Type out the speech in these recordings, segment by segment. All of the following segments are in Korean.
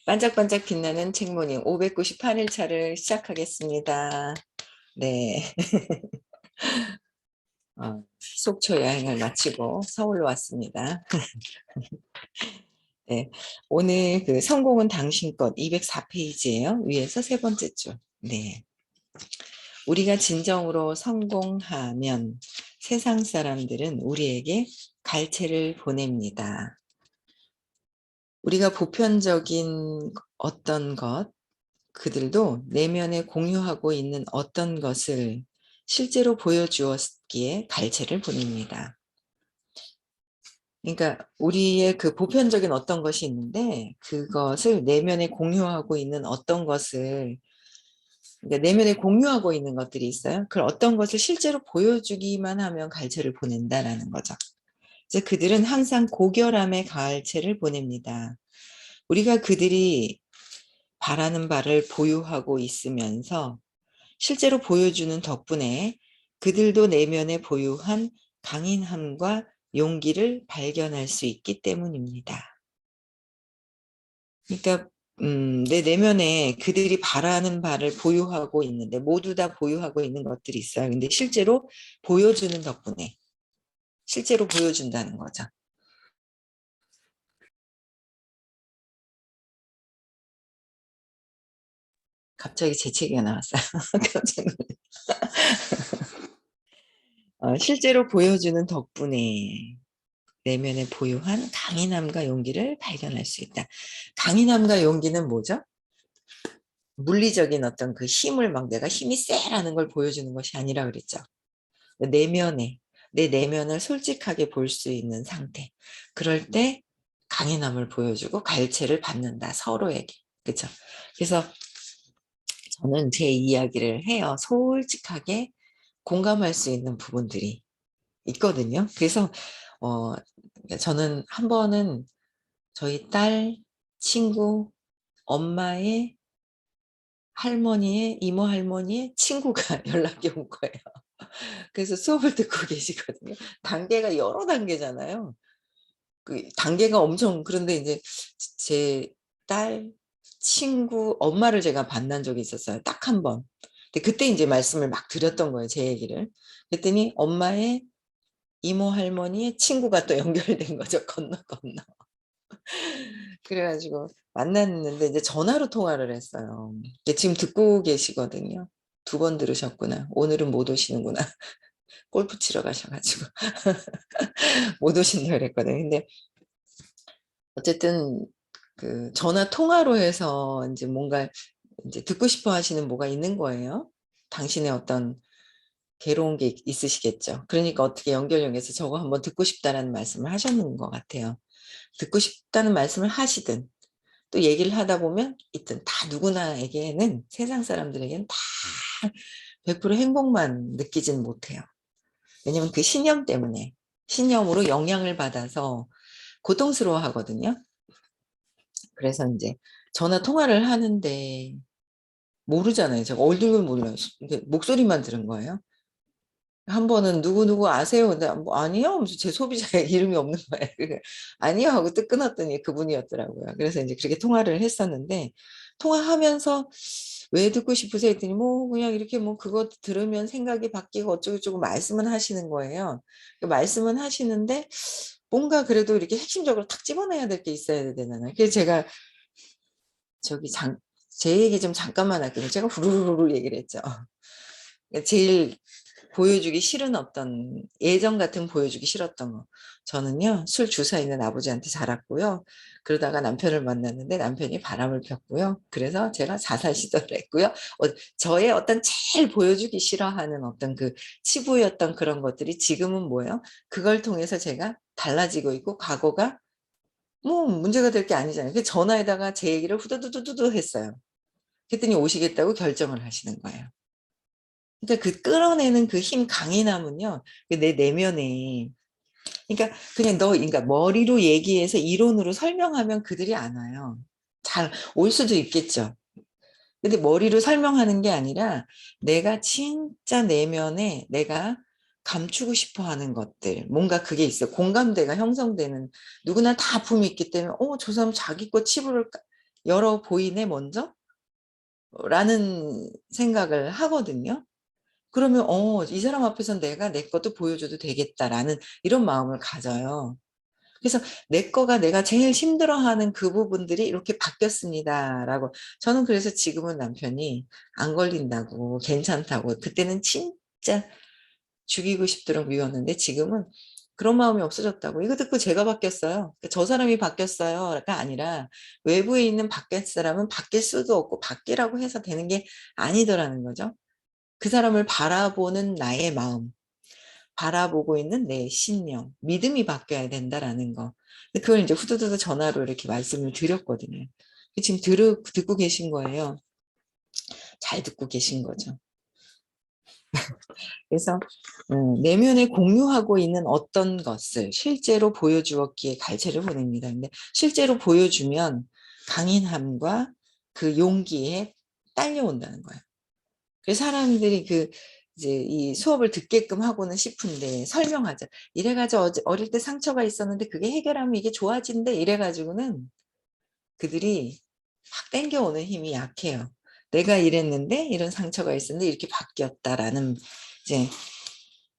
반짝반짝 빛나는 책모닝 598일차를 시작하겠습니다. 네. 속초 여행을 마치고 서울로 왔습니다. 네. 오늘 그 성공은 당신 것 204페이지예요. 위에서 세 번째 줄. 네. 우리가 진정으로 성공하면 세상 사람들은 우리에게 갈채를 보냅니다. 우리가 보편적인 어떤 것, 그들도 내면에 공유하고 있는 어떤 것을 실제로 보여주었기에 갈채를 보냅니다. 그러니까 우리의 그 보편적인 어떤 것이 있는데 그것을 내면에 공유하고 있는 어떤 것을, 그러니까 내면에 공유하고 있는 것들이 있어요. 그 어떤 것을 실제로 보여주기만 하면 갈채를 보낸다라는 거죠. 이제 그들은 항상 고결함의 갈채를 보냅니다. 우리가 그들이 바라는 바를 보유하고 있으면서 실제로 보여주는 덕분에 그들도 내면에 보유한 강인함과 용기를 발견할 수 있기 때문입니다. 그러니까 내 내면에 그들이 바라는 바를 보유하고 있는데 모두 다 보유하고 있는 것들이 있어요. 근데 실제로 보여주는 덕분에 실제로 보여준다는 거죠. 갑자기 재채기가 나왔어요. 깜짝 실제로 보여주는 덕분에 내면에 보유한 강인함과 용기를 발견할 수 있다. 강인함과 용기는 뭐죠? 물리적인 어떤 그 힘을 막 내가 힘이 세라는 걸 보여주는 것이 아니라 그랬죠. 내면에, 내 내면을 솔직하게 볼 수 있는 상태. 그럴 때 강인함을 보여주고 갈채를 받는다, 서로에게. 그렇죠? 그래서 저는 제 이야기를 해요. 솔직하게 공감할 수 있는 부분들이 있거든요. 그래서 어, 저는 한 번은 저희 딸, 친구, 엄마의 할머니의, 이모 할머니의 친구가 연락이 온 거예요. 그래서 수업을 듣고 계시거든요. 단계가 여러 단계잖아요. 그 단계가 엄청, 그런데 이제 제 딸, 친구, 엄마를 제가 만난 적이 있었어요. 딱 한 번. 근데 그때 이제 말씀을 막 드렸던 거예요, 제 얘기를. 그랬더니 엄마의 이모 할머니의 친구가 또 연결된 거죠, 건너 건너. 그래가지고 만났는데 이제 전화로 통화를 했어요. 근데 지금 듣고 계시거든요. 두 번 들으셨구나. 오늘은 못 오시는구나. 골프 치러 가셔가지고 못 오신다 그랬거든요. 근데 어쨌든 그 전화 통화로 해서 이제 뭔가 이제 듣고 싶어 하시는 뭐가 있는 거예요. 당신의 어떤 괴로운 게 있으시겠죠. 그러니까 어떻게 연결용해서 저거 한번 듣고 싶다라는 말씀을 하셨는 것 같아요. 듣고 싶다는 말씀을 하시든 또 얘기를 하다 보면 있든 다 누구나에게는, 세상 사람들에게는 다 100% 행복만 느끼진 못해요. 왜냐면 그 신념 때문에, 신념으로 영향을 받아서 고통스러워 하거든요. 그래서 이제 전화 통화를 하는데 모르잖아요. 제가 얼굴은 몰라요. 목소리만 들은 거예요. 한 번은 누구누구 아세요? 근데 뭐 아니요 하면서 제 소비자의 이름이 없는 거예요. 아니요 하고 또 끊었더니 그분이었더라고요. 그래서 이제 그렇게 통화를 했었는데, 통화하면서 왜 듣고 싶으세요 했더니 뭐 그냥 이렇게 뭐 그거 들으면 생각이 바뀌고 어쩌고저쩌고 말씀은 하시는 거예요. 말씀은 하시는데 뭔가 그래도 이렇게 핵심적으로 탁 집어내야 될 게 있어야 되잖아요. 그래서 제가 저기 제 얘기 좀 잠깐만 할게요. 제가 후루루루 얘기를 했죠. 제일 보여주기 싫은 어떤 예전 같은 보여주기 싫었던 거. 저는요, 술 주사 있는 아버지한테 자랐고요. 그러다가 남편을 만났는데 남편이 바람을 폈고요. 그래서 제가 자살 시도를 했고요. 저의 어떤 제일 보여주기 싫어하는 어떤 그 치부였던 그런 것들이 지금은 뭐예요? 그걸 통해서 제가 달라지고 있고 과거가 뭐 문제가 될 게 아니잖아요. 그 전화에다가 제 얘기를 후두두두두 했어요. 그랬더니 오시겠다고 결정을 하시는 거예요. 그러니까 그 끌어내는 그 힘 강인함은요, 내 내면에, 그러니까 그냥 그러니까 머리로 얘기해서 이론으로 설명하면 그들이 안 와요. 잘 올 수도 있겠죠. 근데 머리로 설명하는 게 아니라 내가 진짜 내면에 내가 감추고 싶어 하는 것들, 뭔가 그게 있어요. 공감대가 형성되는, 누구나 다 아픔이 있기 때문에 저 사람 자기 거 치부를 열어 보이네 먼저? 라는 생각을 하거든요. 그러면 이 사람 앞에서 내가 내 것도 보여줘도 되겠다라는 이런 마음을 가져요. 그래서 내 거가 내가 제일 힘들어하는 그 부분들이 이렇게 바뀌었습니다라고. 저는 그래서 지금은 남편이 안 걸린다고 괜찮다고, 그때는 진짜 죽이고 싶도록 미웠는데 지금은 그런 마음이 없어졌다고. 이거 듣고 제가 바뀌었어요. 저 사람이 바뀌었어요가 아니라 외부에 있는 밖의 사람은 바뀔 수도 없고 바뀌라고 해서 되는 게 아니더라는 거죠. 그 사람을 바라보는 나의 마음, 바라보고 있는 내 신념, 믿음이 바뀌어야 된다라는 거. 그걸 이제 후두두두 전화로 이렇게 말씀을 드렸거든요. 지금 듣고 계신 거예요. 잘 듣고 계신 거죠. 그래서 내면에 공유하고 있는 어떤 것을 실제로 보여주었기에 갈채를 보냅니다. 근데 실제로 보여주면 강인함과 그 용기에 딸려온다는 거예요. 그래서 사람들이 이제 이 수업을 듣게끔 하고는 싶은데 설명하죠. 이래가지고 어릴 때 상처가 있었는데 그게 해결하면 이게 좋아진대. 이래가지고는 그들이 확 땡겨오는 힘이 약해요. 내가 이랬는데 이런 상처가 있었는데 이렇게 바뀌었다라는 이제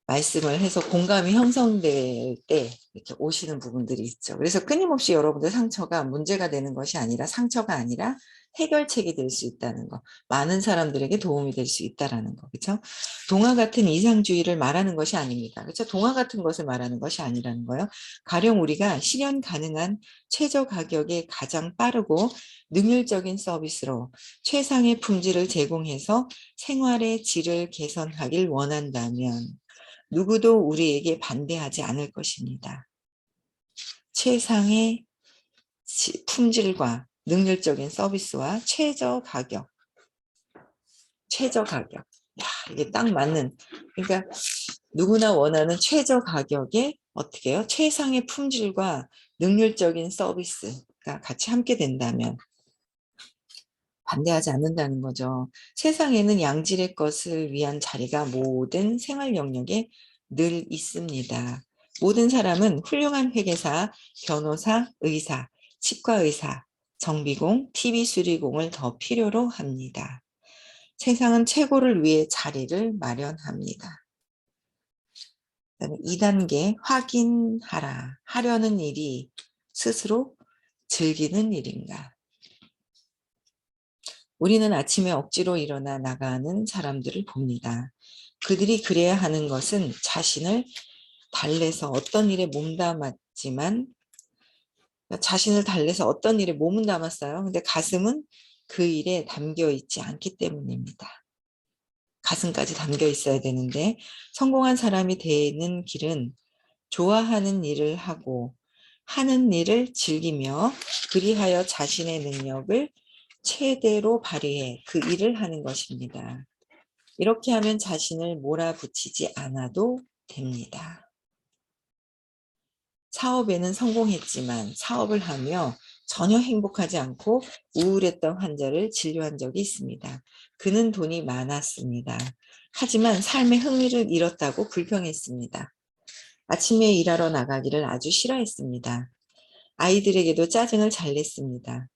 말씀을 해서 공감이 형성될 때 이렇게 오시는 부분들이 있죠. 그래서 끊임없이 여러분들 상처가 문제가 되는 것이 아니라 상처가 아니라 해결책이 될 수 있다는 거. 많은 사람들에게 도움이 될 수 있다라는 거. 그렇죠? 동화 같은 이상주의를 말하는 것이 아닙니다. 그렇죠? 동화 같은 것을 말하는 것이 아니라는 거예요. 가령 우리가 실현 가능한 최저 가격에 가장 빠르고 능률적인 서비스로 최상의 품질을 제공해서 생활의 질을 개선하길 원한다면 누구도 우리에게 반대하지 않을 것입니다. 최상의 품질과 능률적인 서비스와 최저 가격. 야, 이게 딱 맞는, 그러니까 누구나 원하는 최저 가격에 어떻게 해요? 최상의 품질과 능률적인 서비스가 같이 함께 된다면 반대하지 않는다는 거죠. 세상에는 양질의 것을 위한 자리가 모든 생활 영역에 늘 있습니다. 모든 사람은 훌륭한 회계사, 변호사, 의사, 치과의사, 정비공, TV 수리공을 더 필요로 합니다. 세상은 최고를 위해 자리를 마련합니다. 2단계 확인하라. 하려는 일이 스스로 즐기는 일인가? 우리는 아침에 억지로 일어나 나가는 사람들을 봅니다. 그들이 그래야 하는 것은 자신을 달래서 어떤 일에 몸담았지만 자신을 달래서 어떤 일에 몸은 담았어요. 근데 가슴은 그 일에 담겨 있지 않기 때문입니다. 가슴까지 담겨 있어야 되는데 성공한 사람이 되는 길은 좋아하는 일을 하고 하는 일을 즐기며 그리하여 자신의 능력을 최대로 발휘해 그 일을 하는 것입니다. 이렇게 하면 자신을 몰아붙이지 않아도 됩니다. 사업에는 성공했지만 사업을 하며 전혀 행복하지 않고 우울했던 환자를 진료한 적이 있습니다. 그는 돈이 많았습니다. 하지만 삶의 흥미를 잃었다고 불평했습니다. 아침에 일하러 나가기를 아주 싫어했습니다. 아이들에게도 짜증을 잘 냈습니다.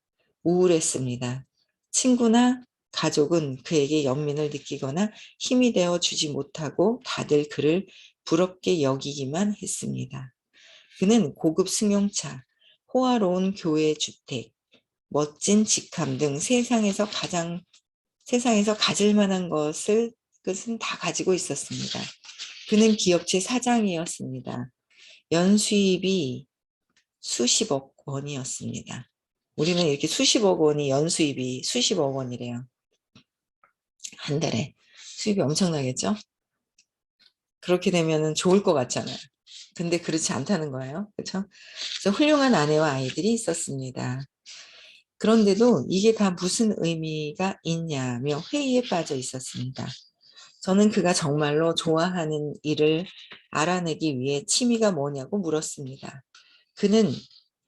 우울했습니다. 친구나 가족은 그에게 연민을 느끼거나 힘이 되어 주지 못하고 다들 그를 부럽게 여기기만 했습니다. 그는 고급 승용차, 호화로운 교회 주택, 멋진 직함 등 세상에서 가질 만한 것은 다 가지고 있었습니다. 그는 기업체 사장이었습니다. 연수입이 수십억 원이었습니다. 우리는 이렇게 수십억 원이 연수입이 수십억 원이래요. 한 달에. 수입이 엄청나겠죠? 그렇게 되면 좋을 것 같잖아요. 근데 그렇지 않다는 거예요. 그렇죠? 그래서 훌륭한 아내와 아이들이 있었습니다. 그런데도 이게 다 무슨 의미가 있냐며 회의에 빠져 있었습니다. 저는 그가 정말로 좋아하는 일을 알아내기 위해 취미가 뭐냐고 물었습니다. 그는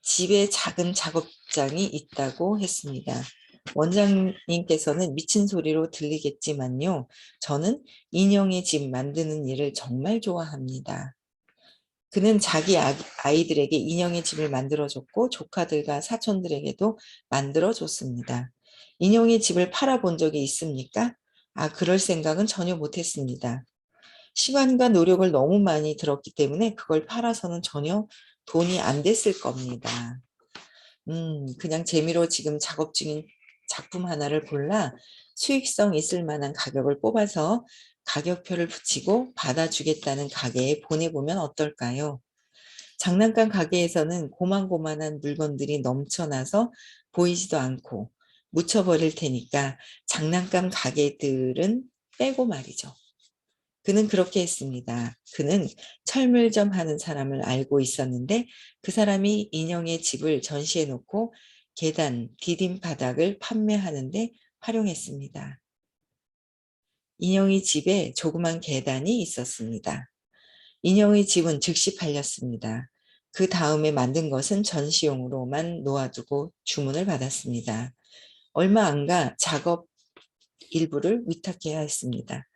집에 작은 작업장이 있다고 했습니다. 원장님께서는 미친 소리로 들리겠지만요. 저는 인형의 집 만드는 일을 정말 좋아합니다. 그는 자기 아이들에게 인형의 집을 만들어줬고 조카들과 사촌들에게도 만들어줬습니다. 인형의 집을 팔아본 적이 있습니까? 그럴 생각은 전혀 못했습니다. 시간과 노력을 너무 많이 들었기 때문에 그걸 팔아서는 전혀 돈이 안 됐을 겁니다. 그냥 재미로 지금 작업 중인 작품 하나를 골라 수익성 있을 만한 가격을 뽑아서 가격표를 붙이고 받아주겠다는 가게에 보내보면 어떨까요? 장난감 가게에서는 고만고만한 물건들이 넘쳐나서 보이지도 않고 묻혀버릴 테니까 장난감 가게들은 빼고 말이죠. 그는 그렇게 했습니다. 그는 철물점 하는 사람을 알고 있었는데 그 사람이 인형의 집을 전시해 놓고 계단, 디딤바닥을 판매하는데 활용했습니다. 인형의 집에 조그만 계단이 있었습니다. 인형의 집은 즉시 팔렸습니다. 그 다음에 만든 것은 전시용으로만 놓아두고 주문을 받았습니다. 얼마 안 가 작업 일부를 위탁해야 했습니다.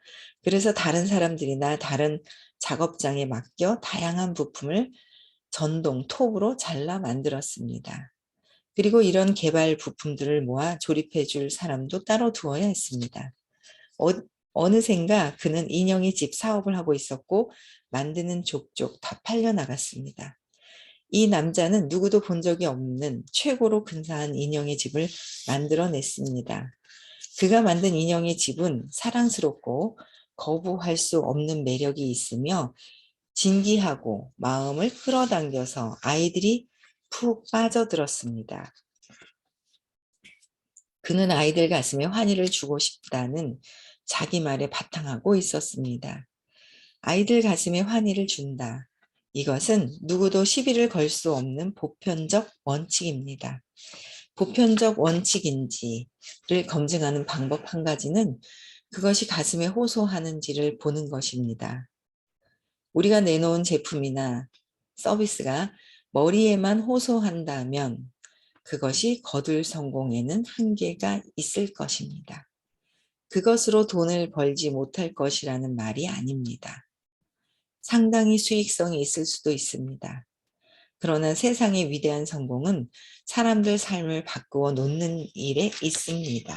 그래서 다른 사람들이나 다른 작업장에 맡겨 다양한 부품을 전동 톱으로 잘라 만들었습니다. 그리고 이런 개발 부품들을 모아 조립해 줄 사람도 따로 두어야 했습니다. 어느샌가 그는 인형의 집 사업을 하고 있었고 만드는 족족 다 팔려나갔습니다. 이 남자는 누구도 본 적이 없는 최고로 근사한 인형의 집을 만들어냈습니다. 그가 만든 인형의 집은 사랑스럽고 거부할 수 없는 매력이 있으며 진기하고 마음을 끌어당겨서 아이들이 푹 빠져들었습니다. 그는 아이들 가슴에 환희를 주고 싶다는 자기 말에 바탕하고 있었습니다. 아이들 가슴에 환희를 준다. 이것은 누구도 시비를 걸 수 없는 보편적 원칙입니다. 보편적 원칙인지를 검증하는 방법 한 가지는 그것이 가슴에 호소하는지를 보는 것입니다. 우리가 내놓은 제품이나 서비스가 머리에만 호소한다면 그것이 거둘 성공에는 한계가 있을 것입니다. 그것으로 돈을 벌지 못할 것이라는 말이 아닙니다. 상당히 수익성이 있을 수도 있습니다. 그러나 세상의 위대한 성공은 사람들 삶을 바꾸어 놓는 일에 있습니다.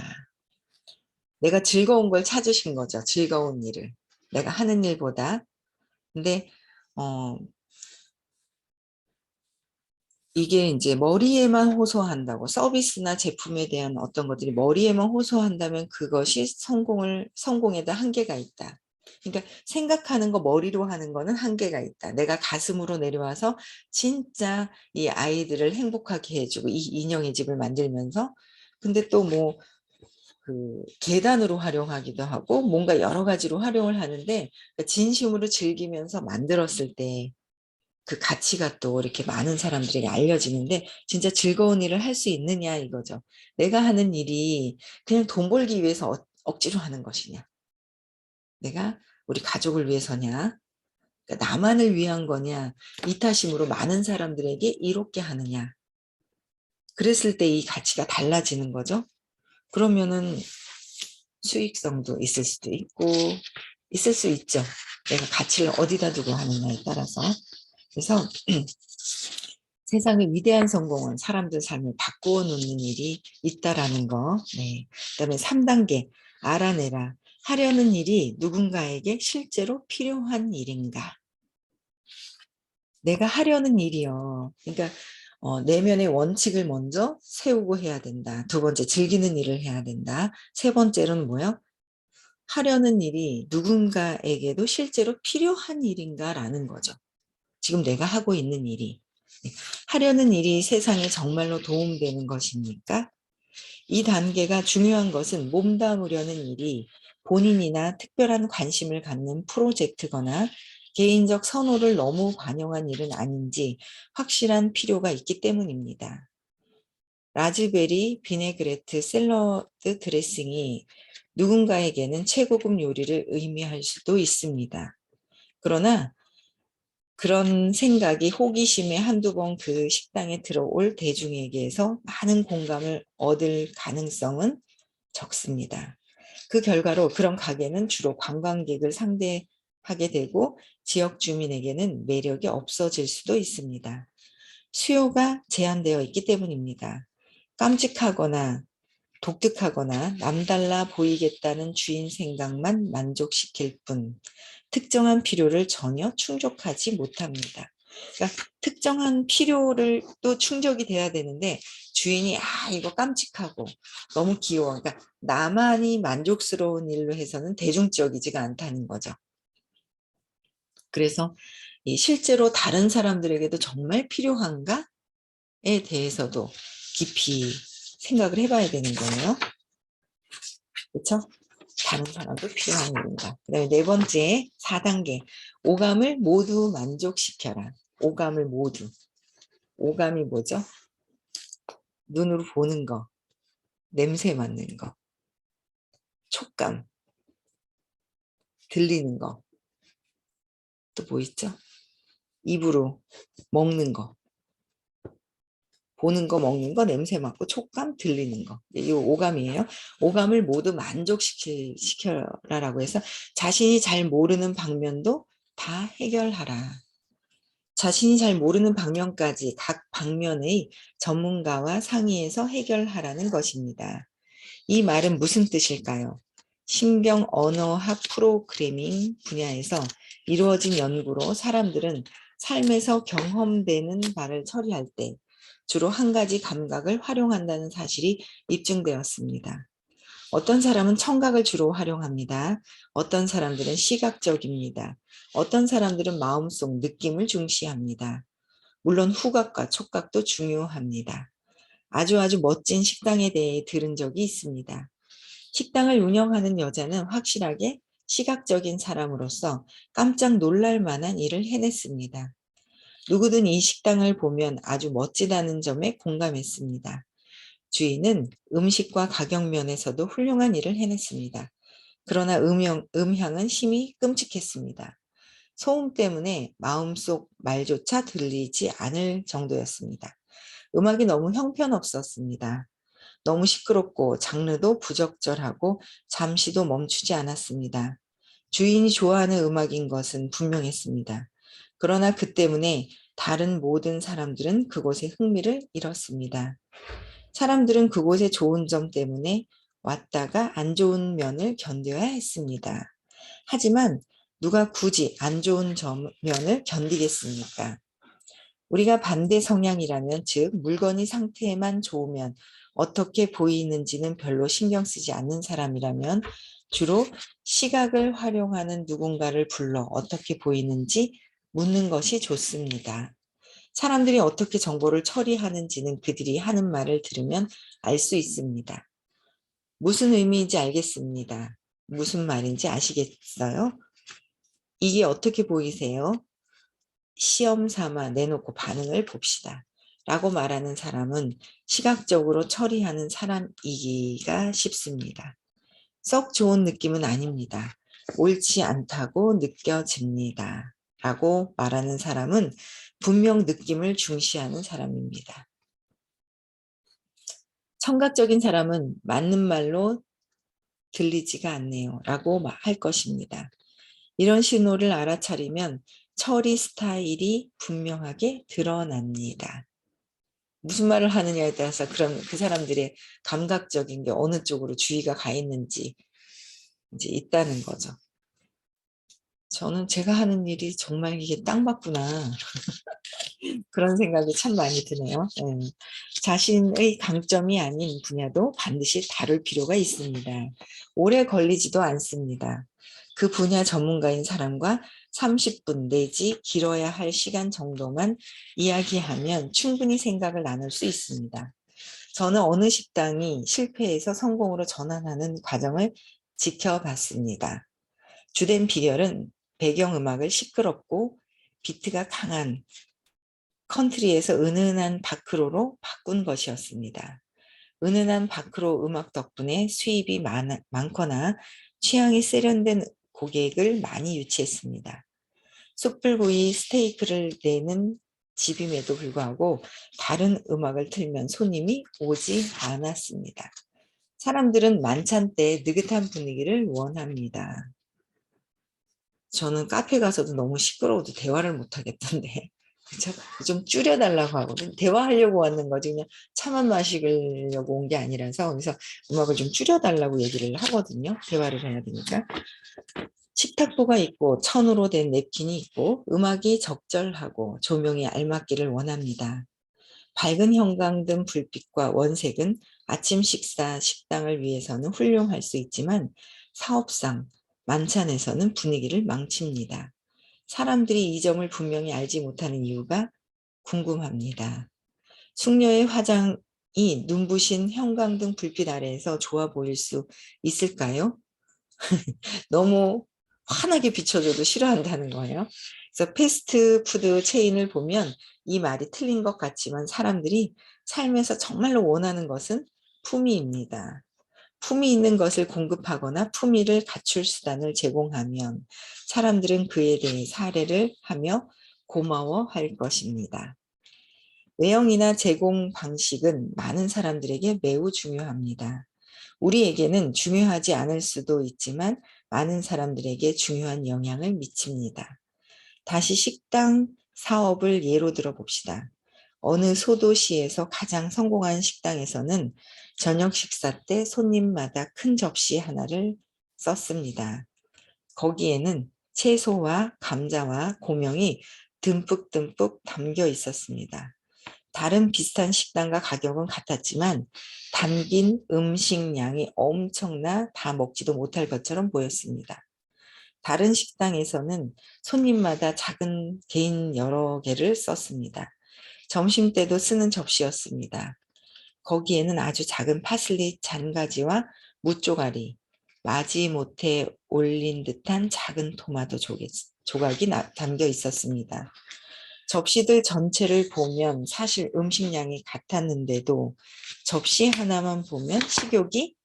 내가 즐거운 걸 찾으신 거죠. 즐거운 일을. 내가 하는 일보다. 근데 이게 이제 머리에만 호소한다고 서비스나 제품에 대한 어떤 것들이 머리에만 호소한다면 그것이 성공에다 한계가 있다. 그러니까 생각하는 거 머리로 하는 거는 한계가 있다. 내가 가슴으로 내려와서 진짜 이 아이들을 행복하게 해주고 이 인형의 집을 만들면서 근데 또 뭐 그 계단으로 활용하기도 하고 뭔가 여러 가지로 활용을 하는데 진심으로 즐기면서 만들었을 때 그 가치가 또 이렇게 많은 사람들에게 알려지는데 진짜 즐거운 일을 할 수 있느냐 이거죠. 내가 하는 일이 그냥 돈 벌기 위해서 억지로 하는 것이냐. 내가 우리 가족을 위해서냐. 그러니까 나만을 위한 거냐. 이타심으로 많은 사람들에게 이롭게 하느냐. 그랬을 때 이 가치가 달라지는 거죠. 그러면은 수익성도 있을 수도 있고 있을 수 있죠. 내가 가치를 어디다 두고 하느냐에 따라서. 그래서 세상의 위대한 성공은 사람들 삶을 바꾸어 놓는 일이 있다라는 거. 네. 그다음에 3단계 알아내라. 하려는 일이 누군가에게 실제로 필요한 일인가. 내가 하려는 일이요. 그러니까 내면의 원칙을 먼저 세우고 해야 된다. 두 번째 즐기는 일을 해야 된다. 세 번째로는 뭐요? 하려는 일이 누군가에게도 실제로 필요한 일인가라는 거죠. 지금 내가 하고 있는 일이. 하려는 일이 세상에 정말로 도움되는 것입니까? 이 단계가 중요한 것은 몸담으려는 일이 본인이나 특별한 관심을 갖는 프로젝트거나 개인적 선호를 너무 반영한 일은 아닌지 확실한 필요가 있기 때문입니다. 라즈베리 비네그레트 샐러드 드레싱이 누군가에게는 최고급 요리를 의미할 수도 있습니다. 그러나 그런 생각이 호기심에 한두 번 그 식당에 들어올 대중에게서 많은 공감을 얻을 가능성은 적습니다. 그 결과로 그런 가게는 주로 관광객을 상대하게 되고 지역 주민에게는 매력이 없어질 수도 있습니다. 수요가 제한되어 있기 때문입니다. 깜찍하거나 독특하거나 남달라 보이겠다는 주인 생각만 만족시킬 뿐 특정한 필요를 전혀 충족하지 못합니다. 그러니까 특정한 필요를 또 충족이 돼야 되는데 주인이 이거 깜찍하고 너무 귀여워. 그러니까 나만이 만족스러운 일로 해서는 대중적이지가 않다는 거죠. 그래서 실제로 다른 사람들에게도 정말 필요한가에 대해서도 깊이 생각을 해봐야 되는 거예요. 그렇죠? 다른 사람도 필요한 일입니다. 그 다음에 네 번째 4단계 오감을 모두 만족시켜라. 오감을 모두. 오감이 뭐죠? 눈으로 보는 거, 냄새 맡는 거, 촉감, 들리는 거, 또 뭐 있죠? 입으로 먹는 거, 보는 거, 먹는 거, 냄새 맡고, 촉감, 들리는 거. 이 오감이에요. 오감을 모두 만족시켜라라고 해서 자신이 잘 모르는 방면도 다 해결하라. 자신이 잘 모르는 방면까지 각 방면의 전문가와 상의해서 해결하라는 것입니다. 이 말은 무슨 뜻일까요? 신경 언어학 프로그래밍 분야에서 이루어진 연구로 사람들은 삶에서 경험되는 바를 처리할 때 주로 한 가지 감각을 활용한다는 사실이 입증되었습니다. 어떤 사람은 청각을 주로 활용합니다. 어떤 사람들은 시각적입니다. 어떤 사람들은 마음속 느낌을 중시합니다. 물론 후각과 촉각도 중요합니다. 아주 멋진 식당에 대해 들은 적이 있습니다. 식당을 운영하는 여자는 확실하게 시각적인 사람으로서 깜짝 놀랄 만한 일을 해냈습니다. 누구든 이 식당을 보면 아주 멋지다는 점에 공감했습니다. 주인은 음식과 가격 면에서도 훌륭한 일을 해냈습니다. 그러나 음향은 심히 끔찍했습니다. 소음 때문에 마음속 말조차 들리지 않을 정도였습니다. 음악이 너무 형편없었습니다. 너무 시끄럽고 장르도 부적절하고 잠시도 멈추지 않았습니다. 주인이 좋아하는 음악인 것은 분명했습니다. 그러나 그 때문에 다른 모든 사람들은 그곳에 흥미를 잃었습니다. 사람들은 그곳의 좋은 점 때문에 왔다가 안 좋은 면을 견뎌야 했습니다. 하지만 누가 굳이 안 좋은 면을 견디겠습니까? 우리가 반대 성향이라면, 즉 물건이 상태만 좋으면 어떻게 보이는지는 별로 신경 쓰지 않는 사람이라면 주로 시각을 활용하는 누군가를 불러 어떻게 보이는지 묻는 것이 좋습니다. 사람들이 어떻게 정보를 처리하는지는 그들이 하는 말을 들으면 알 수 있습니다. 무슨 의미인지 알겠습니다. 무슨 말인지 아시겠어요? 이게 어떻게 보이세요? 시험 삼아 내놓고 반응을 봅시다. 라고 말하는 사람은 시각적으로 처리하는 사람이기가 쉽습니다. 썩 좋은 느낌은 아닙니다. 옳지 않다고 느껴집니다. 라고 말하는 사람은 분명 느낌을 중시하는 사람입니다. 청각적인 사람은 맞는 말로 들리지가 않네요. 라고 할 것입니다. 이런 신호를 알아차리면 처리 스타일이 분명하게 드러납니다. 무슨 말을 하느냐에 따라서 그럼 그 사람들의 감각적인 게 어느 쪽으로 주의가 가 있는지 이제 있다는 거죠. 저는 제가 하는 일이 정말 이게 딱 맞구나. 그런 생각이 참 많이 드네요. 자신의 강점이 아닌 분야도 반드시 다룰 필요가 있습니다. 오래 걸리지도 않습니다. 그 분야 전문가인 사람과 30분 내지 길어야 할 시간 정도만 이야기하면 충분히 생각을 나눌 수 있습니다. 저는 어느 식당이 실패해서 성공으로 전환하는 과정을 지켜봤습니다. 주된 비결은 배경음악을 시끄럽고 비트가 강한 컨트리에서 은은한 바크로로 바꾼 것이었습니다. 은은한 바크로 음악 덕분에 수입이 많거나 취향이 세련된 고객을 많이 유치했습니다. 숯불구이 스테이크를 내는 집임에도 불구하고 다른 음악을 틀면 손님이 오지 않았습니다. 사람들은 만찬 때 느긋한 분위기를 원합니다. 저는 카페 가서도 너무 시끄러워도 대화를 못 하겠던데. 그쵸? 좀 줄여달라고 하거든. 대화하려고 왔는 거지. 그냥 차만 마시려고 온 게 아니라서. 그래서 음악을 좀 줄여달라고 얘기를 하거든요. 대화를 해야 되니까. 식탁보가 있고 천으로 된 냅킨이 있고 음악이 적절하고 조명이 알맞기를 원합니다. 밝은 형광등 불빛과 원색은 아침 식사, 식당을 위해서는 훌륭할 수 있지만 사업상, 만찬에서는 분위기를 망칩니다. 사람들이 이 점을 분명히 알지 못하는 이유가 궁금합니다. 숙녀의 화장이 눈부신 형광등 불빛 아래에서 좋아 보일 수 있을까요? 너무 환하게 비춰줘도 싫어한다는 거예요. 그래서 패스트푸드 체인을 보면 이 말이 틀린 것 같지만 사람들이 삶에서 정말로 원하는 것은 품위입니다. 품위 있는 것을 공급하거나 품위를 갖출 수단을 제공하면 사람들은 그에 대해 사례를 하며 고마워할 것입니다. 외형이나 제공 방식은 많은 사람들에게 매우 중요합니다. 우리에게는 중요하지 않을 수도 있지만 많은 사람들에게 중요한 영향을 미칩니다. 다시 식당 사업을 예로 들어 봅시다. 어느 소도시에서 가장 성공한 식당에서는 저녁 식사 때 손님마다 큰 접시 하나를 썼습니다. 거기에는 채소와 감자와 고명이 듬뿍듬뿍 담겨 있었습니다. 다른 비슷한 식당과 가격은 같았지만 담긴 음식량이 엄청나 다 먹지도 못할 것처럼 보였습니다. 다른 식당에서는 손님마다 작은 개인 여러 개를 썼습니다. 점심때도 쓰는 접시였습니다. 거기에는 아주 작은 파슬리 잔가지와 무쪼가리, 마지못해 올린 듯한 작은 토마토 조각이 담겨 있었습니다. 접시들 전체를 보면 사실 음식량이 같았는데도 접시 하나만 보면 식욕이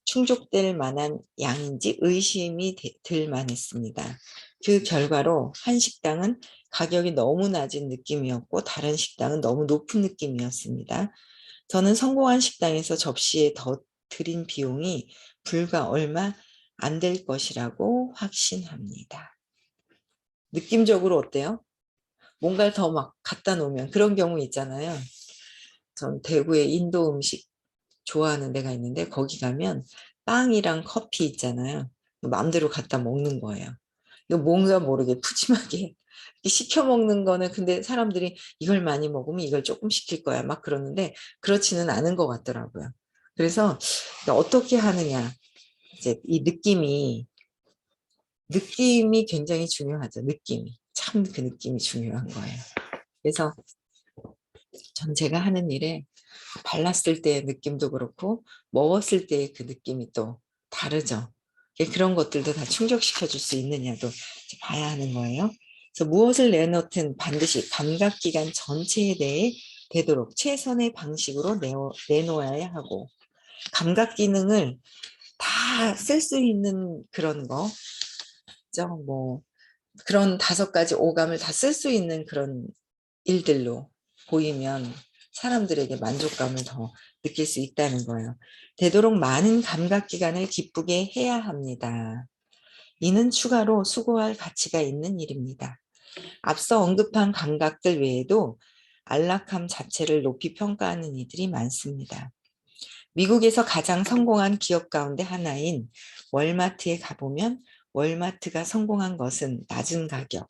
충족될 만한 양인지 의심이 들 만했습니다. 그 결과로 한 식당은 가격이 너무 낮은 느낌이었고 다른 식당은 너무 높은 느낌이었습니다. 저는 성공한 식당에서 접시에 더 들인 비용이 불과 얼마 안 될 것이라고 확신합니다. 느낌적으로 어때요? 뭔가를 더 막 갖다 놓으면 그런 경우 있잖아요. 전 대구에 인도 음식 좋아하는 데가 있는데 거기 가면 빵이랑 커피 있잖아요. 마음대로 갖다 먹는 거예요. 이거 뭔가 모르게 푸짐하게 시켜 먹는 거는 근데 사람들이 이걸 많이 먹으면 이걸 조금 시킬 거야 막 그러는데 그렇지는 않은 것 같더라고요. 그래서 어떻게 하느냐 이제 이 느낌이 굉장히 중요하죠. 느낌이 참 그 느낌이 중요한 거예요. 그래서 전 제가 하는 일에 발랐을 때의 느낌도 그렇고 먹었을 때의 그 느낌이 또 다르죠. 그런 것들도 다 충족시켜 줄 수 있느냐도 봐야 하는 거예요. 그래서 무엇을 내놓든 반드시 감각기관 전체에 대해 되도록 최선의 방식으로 내놓아야 하고 감각 기능을 다 쓸 수 있는 그런 거, 뭐 그런 5가지 오감을 다 쓸 수 있는 그런 일들로 보이면 사람들에게 만족감을 더 느낄 수 있다는 거예요. 되도록 많은 감각기관을 기쁘게 해야 합니다. 이는 추가로 수고할 가치가 있는 일입니다. 앞서 언급한 감각들 외에도 안락함 자체를 높이 평가하는 이들이 많습니다. 미국에서 가장 성공한 기업 가운데 하나인 월마트에 가보면 월마트가 성공한 것은 낮은 가격,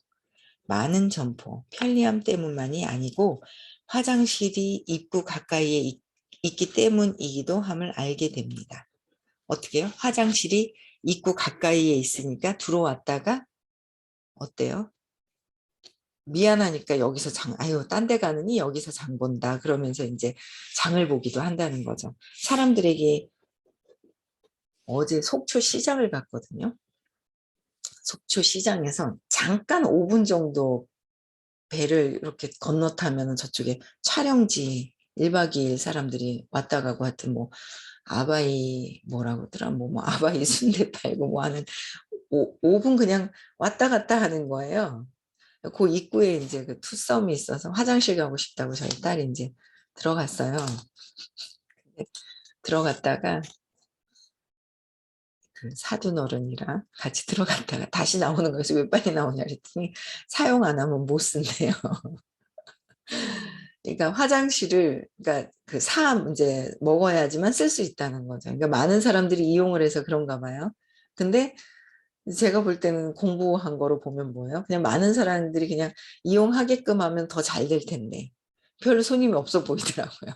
많은 점포, 편리함 때문만이 아니고 화장실이 입구 가까이에 있기 때문이기도 함을 알게 됩니다. 어떻게요? 화장실이 입구 가까이에 있으니까 들어왔다가 어때요? 미안하니까 여기서 아유, 딴 데 가느니 여기서 장 본다. 그러면서 이제 장을 보기도 한다는 거죠. 사람들에게 어제 속초 시장을 갔거든요. 속초 시장에서 잠깐 5분 정도 배를 이렇게 건너타면 저쪽에 촬영지 1박 2일 사람들이 왔다 가고 하여튼 뭐 아바이 뭐라고 하더라 뭐 아바이 순대 팔고 뭐 하는 5분 그냥 왔다 갔다 하는 거예요. 그 입구에 이제 그 투썸이 있어서 화장실 가고 싶다고 저희 딸이 이제 들어갔어요. 들어갔다가 그 사돈어른이랑 같이 들어갔다가 다시 나오는 거에서 왜 빨리 나오냐 그랬더니 사용 안 하면 못 쓴대요. 그러니까 화장실을 그러니까 그 이제 먹어야지만 쓸 수 있다는 거죠. 그러니까 많은 사람들이 이용을 해서 그런가 봐요. 근데 제가 볼 때는 공부한 거로 보면 뭐예요? 그냥 많은 사람들이 그냥 이용하게끔 하면 더 잘 될 텐데 별로 손님이 없어 보이더라고요.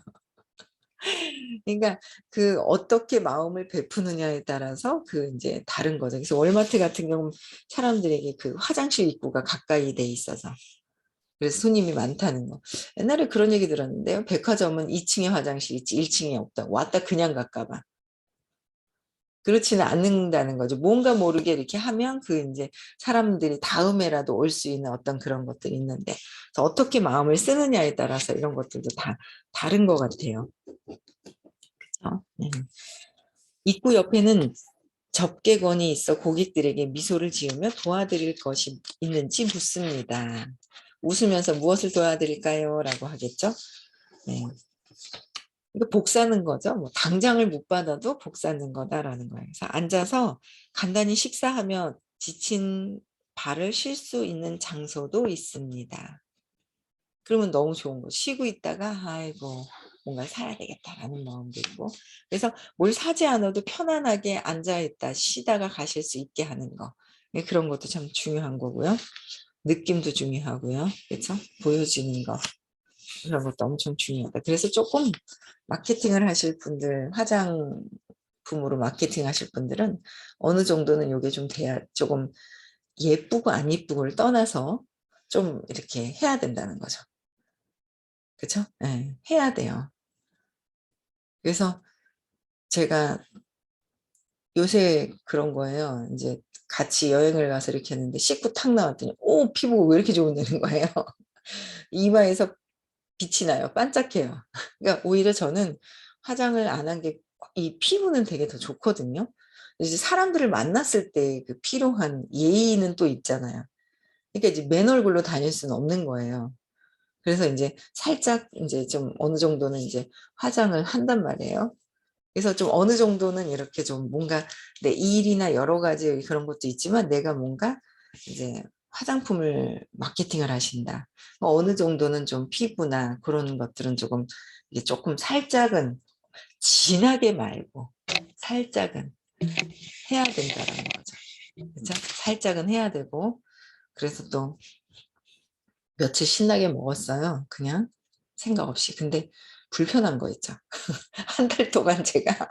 그러니까 그 어떻게 마음을 베푸느냐에 따라서 그 이제 다른 거죠. 그래서 월마트 같은 경우는 사람들에게 그 화장실 입구가 가까이 돼 있어서 그래서 손님이 많다는 거. 옛날에 그런 얘기 들었는데요. 백화점은 2층에 화장실 있지 1층에 없다. 왔다 그냥 갈까 봐. 그렇지는 않는다는 거죠. 뭔가 모르게 이렇게 하면 그 이제 사람들이 다음에라도 올 수 있는 어떤 그런 것들이 있는데 그래서 어떻게 마음을 쓰느냐에 따라서 이런 것들도 다 다른 것 같아요. 그렇죠? 입구 옆에는 접객원이 있어 고객들에게 미소를 지으며 도와드릴 것이 있는지 묻습니다. 웃으면서 무엇을 도와드릴까요? 라고 하겠죠. 네. 이거 복 사는 거죠. 뭐 당장을 못 받아도 복 사는 거다라는 거예요. 그래서 앉아서 간단히 식사하며 지친 발을 쉴 수 있는 장소도 있습니다. 그러면 너무 좋은 거. 쉬고 있다가 아이고 뭔가 사야 되겠다라는 마음도 있고. 그래서 뭘 사지 않아도 편안하게 앉아 있다 쉬다가 가실 수 있게 하는 거. 네, 그런 것도 참 중요한 거고요. 느낌도 중요하고요. 그렇죠? 보여지는 거. 그런 것도 엄청 중요하다. 그래서 조금 마케팅을 하실 분들, 화장품으로 마케팅 하실 분들은 어느 정도는 이게 좀 돼야 조금 예쁘고 안 예쁘고를 떠나서 좀 이렇게 해야 된다는 거죠. 그렇죠? 네, 해야 돼요. 그래서 제가 요새 그런 거예요. 이제 같이 여행을 가서 이렇게 했는데 씻고 탁 나왔더니 오 피부가 왜 이렇게 좋은다는 거예요. 이마에서 빛이 나요. 반짝해요. 그러니까 오히려 저는 화장을 안 한 게 이 피부는 되게 더 좋거든요. 이제 사람들을 만났을 때 그 필요한 예의는 또 있잖아요. 그러니까 이제 맨 얼굴로 다닐 수는 없는 거예요. 그래서 이제 살짝 이제 좀 어느 정도는 이제 화장을 한단 말이에요. 그래서 좀 어느 정도는 이렇게 좀 뭔가 내 일이나 여러 가지 그런 것도 있지만 내가 뭔가 이제 화장품을 마케팅을 하신다. 어느 정도는 좀 피부나 그런 것들은 조금 이게 조금 살짝은 진하게 말고 살짝은 해야 된다라는 거죠. 그렇죠? 살짝은 해야 되고 그래서 또 며칠 신나게 먹었어요. 그냥 생각 없이. 근데 불편한 거 있죠. 한 달 동안 제가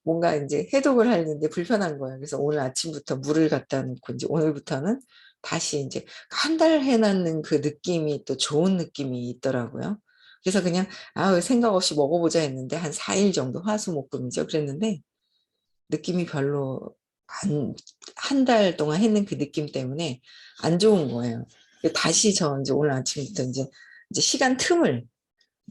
뭔가 이제 해독을 하려는데 불편한 거예요. 그래서 오늘 아침부터 물을 갖다 놓고 이제 오늘부터는 다시 이제 한 달 해놨는 그 느낌이 또 좋은 느낌이 있더라고요. 그래서 그냥 생각 없이 먹어보자 했는데 한 4일 정도 화수목금이죠. 그랬는데 느낌이 별로 한 달 동안 했는 그 느낌 때문에 안 좋은 거예요. 다시 저 이제 오늘 아침부터 이제 시간 틈을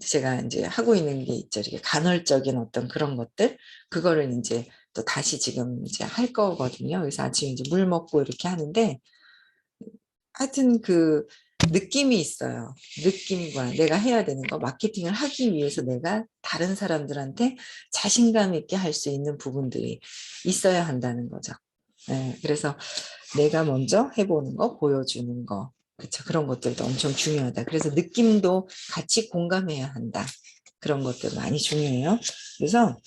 제가 이제 하고 있는 게 있죠. 이렇게 간헐적인 어떤 그런 것들, 그거를 이제 또 다시 지금 이제 할 거거든요. 그래서 아침에 이제 물 먹고 이렇게 하는데, 하여튼 그 느낌이 있어요. 느낌과 내가 해야 되는 거, 마케팅을 하기 위해서 내가 다른 사람들한테 자신감 있게 할 수 있는 부분들이 있어야 한다는 거죠. 네, 그래서 내가 먼저 해보는 거, 보여주는 거, 그쵸. 그런 것들도 엄청 중요하다. 그래서 느낌도 같이 공감해야 한다. 그런 것들 많이 중요해요. 그래서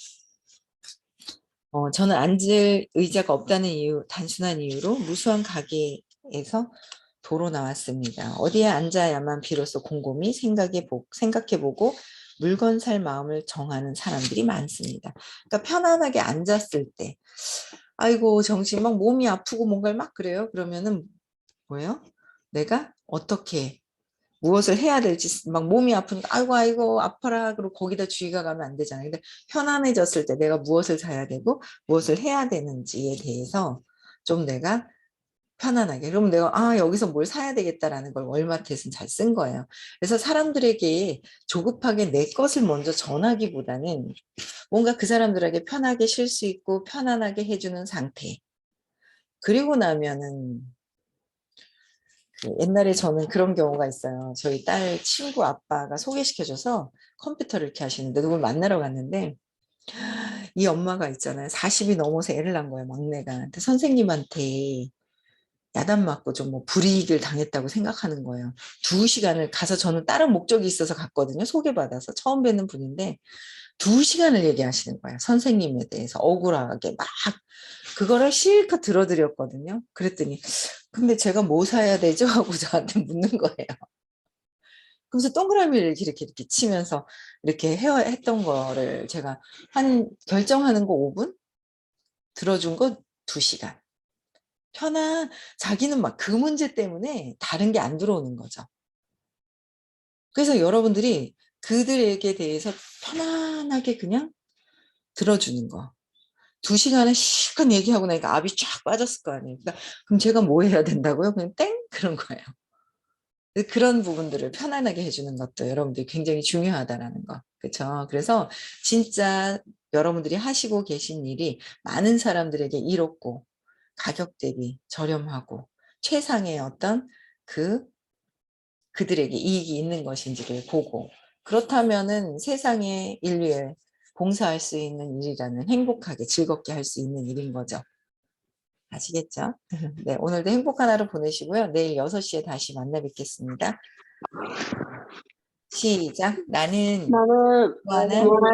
저는 앉을 의자가 없다는 이유, 단순한 이유로 무수한 가게에서 도로 나왔습니다. 어디에 앉아야만 비로소 곰곰이 생각해보고 물건 살 마음을 정하는 사람들이 많습니다. 그러니까 편안하게 앉았을 때, 아이고 정신 막 몸이 아프고 뭔가를 막 그래요. 그러면은 뭐예요? 내가 어떻게 무엇을 해야 될지 막 몸이 아프니까 아이고 아이고 아파라 그러고 거기다 주의가 가면 안 되잖아요. 근데 편안해졌을 때 내가 무엇을 사야 되고 무엇을 해야 되는지에 대해서 좀 내가 편안하게 그러면 내가 여기서 뭘 사야 되겠다라는 걸 월마트에서는 잘 쓴 거예요. 그래서 사람들에게 조급하게 내 것을 먼저 전하기보다는 뭔가 그 사람들에게 편하게 쉴 수 있고 편안하게 해주는 상태. 그리고 나면은 옛날에 저는 그런 경우가 있어요. 저희 딸 친구 아빠가 소개시켜줘서 컴퓨터를 이렇게 하시는데 누굴 만나러 갔는데 이 엄마가 있잖아요. 40이 넘어서 애를 낳은 거예요, 막내가. 근데 선생님한테 야단 맞고 좀 뭐 불이익을 당했다고 생각하는 거예요. 2시간을 가서 저는 다른 목적이 있어서 갔거든요. 소개받아서 처음 뵙는 분인데 2시간을 얘기하시는 거예요. 선생님에 대해서 억울하게 막 그거를 실컷 들어드렸거든요. 그랬더니 근데 제가 뭐 사야 되죠? 하고 저한테 묻는 거예요. 그래서 동그라미를 이렇게 치면서 이렇게 했던 거를 제가 한 결정하는 거 5분? 들어준 거 2시간. 자기는 막 그 문제 때문에 다른 게 안 들어오는 거죠. 그래서 여러분들이 그들에게 대해서 편안하게 그냥 들어주는 거. 2시간을 실컷 얘기하고 나니까 압이 쫙 빠졌을 거 아니에요. 그러니까 그럼 제가 뭐 해야 된다고요? 그냥 땡? 그런 거예요. 그런 부분들을 편안하게 해주는 것도 여러분들이 굉장히 중요하다라는 거. 그렇죠? 그래서 진짜 여러분들이 하시고 계신 일이 많은 사람들에게 이롭고 가격 대비 저렴하고 최상의 어떤 그들에게 이익이 있는 것인지를 보고 그렇다면은 세상에 인류에 봉사할 수 있는 일이라는 행복하게 즐겁게 할 수 있는 일인 거죠. 아시겠죠? 네, 오늘도 행복한 하루 보내시고요. 내일 6시에 다시 만나 뵙겠습니다. 시작. 나는 나는 좋아하는 좋아하는